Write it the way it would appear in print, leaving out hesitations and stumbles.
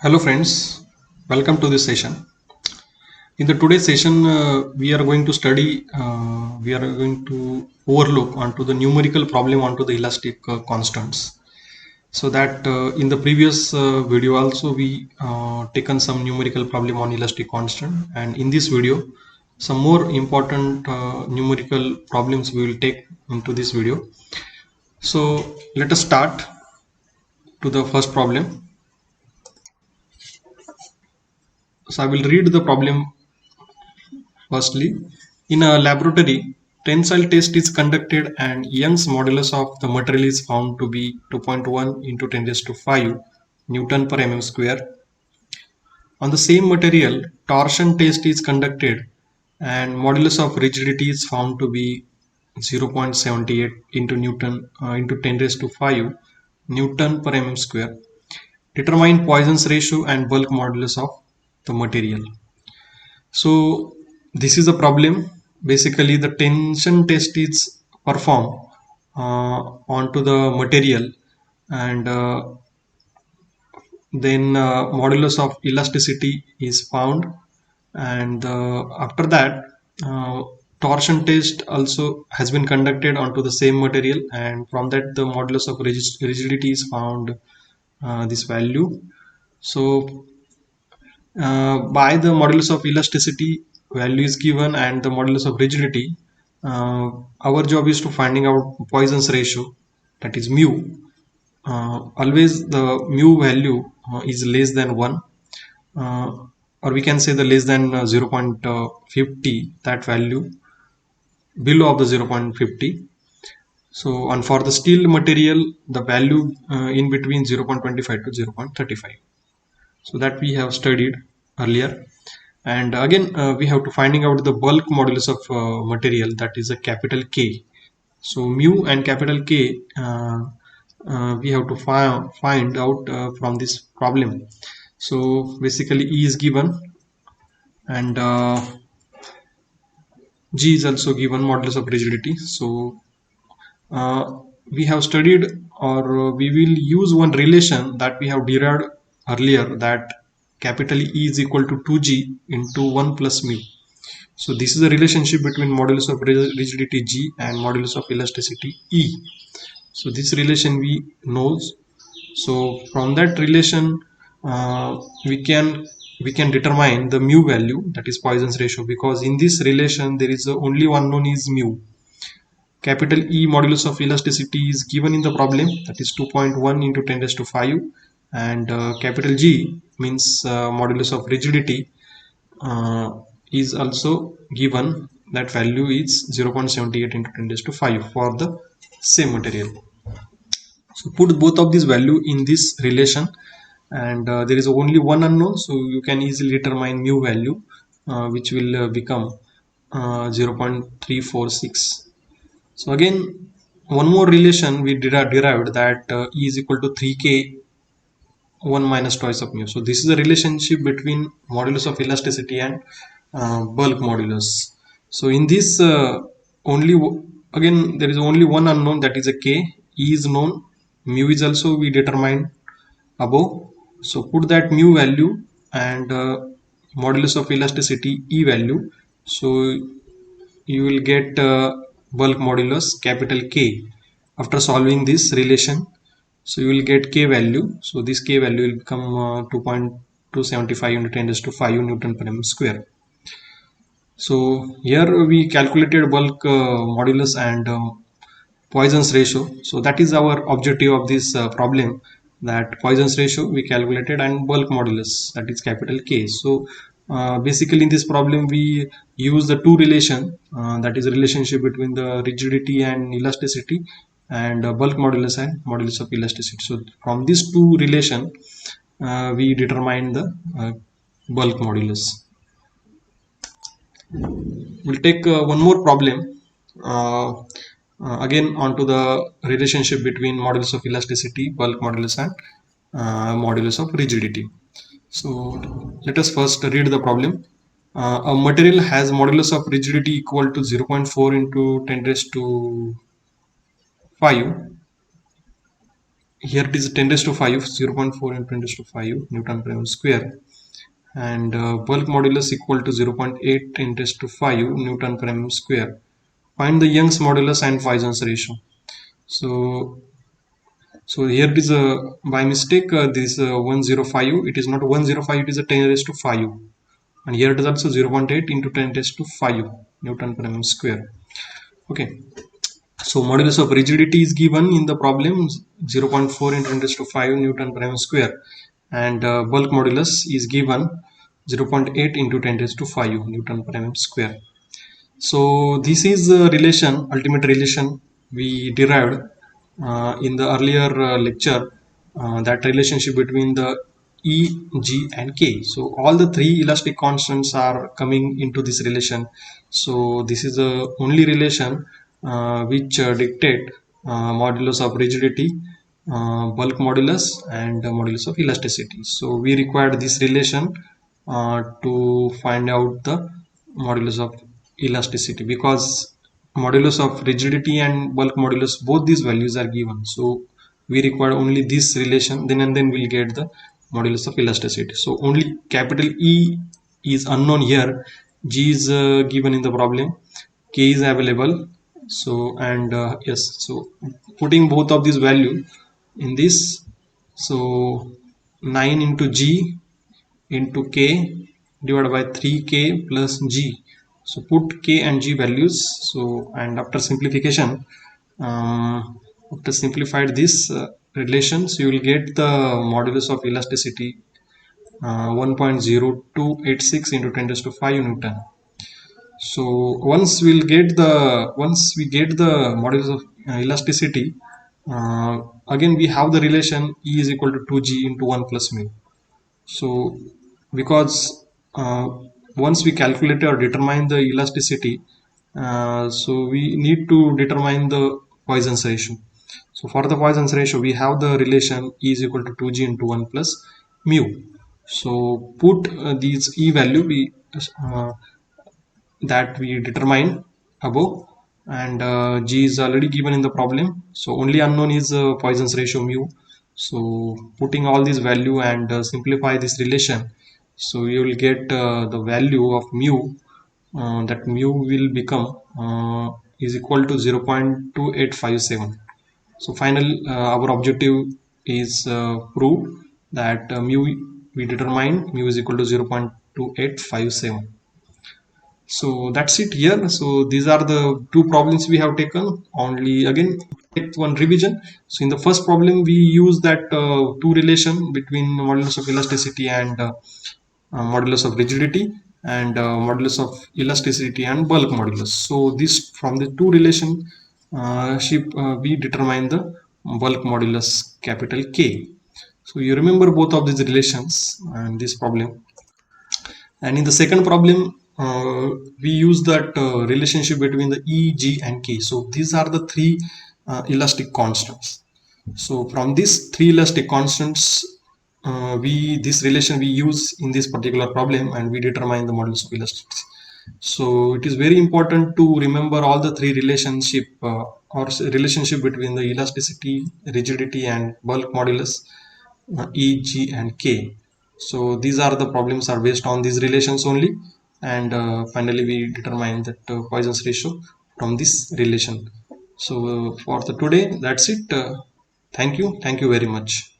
Hello friends, welcome to this session. In the today's session, we are going to overlook onto the numerical problem onto the elastic constants. So that in the previous video also we taken some numerical problem on elastic constant, and in this video some more important numerical problems we will take into this video. So let us start to the first problem. So I will read the problem. Firstly, in a laboratory, tensile test is conducted and Young's modulus of the material is found to be 2.1 into 10 raised to 5 Newton per mm square. On the same material, torsion test is conducted and modulus of rigidity is found to be 0.78 into Newton into 10 raised to 5 Newton per mm square. Determine Poisson's ratio and bulk modulus of the material. So this is a problem. Basically, the tension test is performed onto the material, and then modulus of elasticity is found, and after that, torsion test also has been conducted onto the same material, and from that the modulus of rigidity is found, this value. So by the modulus of elasticity value is given and the modulus of rigidity, our job is to finding out Poisson's ratio, that is mu. Always the mu value is less than 1, uh, or we can say the less than 0.50, that value below of the 0.50. So, and for the steel material the value in between 0.25 to 0.35. So that we have studied earlier. And again we have to finding out the bulk modulus of material, that is a capital K. So mu and capital K we have to find out from this problem. So basically E is given, and G is also given, modulus of rigidity. So uh, we have studied, or we will use one relation that we have derived earlier, that capital E is equal to 2G into 1 plus mu. So this is a relationship between modulus of rigidity G and modulus of elasticity E. So this relation we knows. So from that relation we can determine the mu value, that is Poisson's ratio, because in this relation there is only one known is mu. Capital E modulus of elasticity is given in the problem, that is 2.1 into 10 raised to 5, and capital G means modulus of rigidity is also given, that value is 0.78 into 10 raised to 5 for the same material. So put both of these value in this relation, and there is only one unknown, so you can easily determine mu value, which will become 0.346. So again, one more relation we derived, that E is equal to 3k 1 minus twice of mu. So this is a relationship between modulus of elasticity and bulk modulus. So in this again there is only one unknown, that is a k. E is known, mu is also we determined above. So put that mu value and modulus of elasticity E value. So you will get bulk modulus capital K after solving this relation. So you will get K value. So this K value will become 2.275 into 10 raised to 5 Newton per mm square. So here we calculated bulk modulus and Poisson's ratio. So that is our objective of this problem, that Poisson's ratio we calculated and bulk modulus, that is capital K. So basically in this problem we use the two relation, that is a relationship between the rigidity and elasticity, and bulk modulus and modulus of elasticity. So from these two relation we determine the bulk modulus. We'll take one more problem, again onto the relationship between modulus of elasticity, bulk modulus, and modulus of rigidity. So let us first read the problem. A material has modulus of rigidity equal to 0.4 into 10 raised to 5 here it is 10 raised to 5, 0.4 into 10 raised to 5 Newton per mm square, and bulk modulus equal to 0.8 10 raised to 5 Newton per mm square. Find the Young's modulus and Poisson's ratio. So here it is by mistake this 105, it is not 105, it is a 10 raised to 5, and here it is also 0.8 into 10 raised to 5 Newton per mm square. Okay, so modulus of rigidity is given in the problem 0.4 into 10 raised to 5 Newton per mm square, and bulk modulus is given 0.8 into 10 raised to 5 Newton per mm square. So this is the relation, ultimate relation we derived in the earlier lecture, that relationship between the E, G and K. So all the three elastic constants are coming into this relation. So this is the only relation which dictate modulus of rigidity, bulk modulus and modulus of elasticity. So we required this relation to find out the modulus of elasticity, because modulus of rigidity and bulk modulus, both these values are given, so we require only this relation, then and then we'll get the modulus of elasticity. So only capital E is unknown here, G is given in the problem, K is available. So and yes, so putting both of these value in this, so 9 into G into K divided by 3K plus G. So put K and G values. So and after simplification, after simplified this relations, you will get the modulus of elasticity 1.0286 into 10 raised to 5 Newton. So once we get the modulus of elasticity, again we have the relation E is equal to 2G into 1 plus mu. So because once we calculate or determine the elasticity, so we need to determine the Poisson's ratio. So for the Poisson's ratio, we have the relation E is equal to 2G into 1 plus mu. So put these E value that we determine above, and G is already given in the problem, so only unknown is Poisson's ratio mu. So putting all these value and simplify this relation, so you will get the value of mu, that mu will become is equal to 0.2857. So final our objective is prove that mu we determined mu is equal to 0.2857. So that's it here. So these are the two problems we have taken. Only again take one revision. So in the first problem we use that two relation between modulus of elasticity and modulus of rigidity, and modulus of elasticity and bulk modulus. So this, from the two relation we determine the bulk modulus capital K. So you remember both of these relations and this problem. And in the second problem, we use that relationship between the E, G and K. So these are the three elastic constants. So from these three elastic constants, this relation we use in this particular problem, and we determine the modulus of elasticity. So it is very important to remember all the three relationship relationship between the elasticity, rigidity and bulk modulus, E, G and K. So these are the problems are based on these relations only, and finally we determine that Poisson's ratio from this relation. So for the today, that's it. Thank you very much.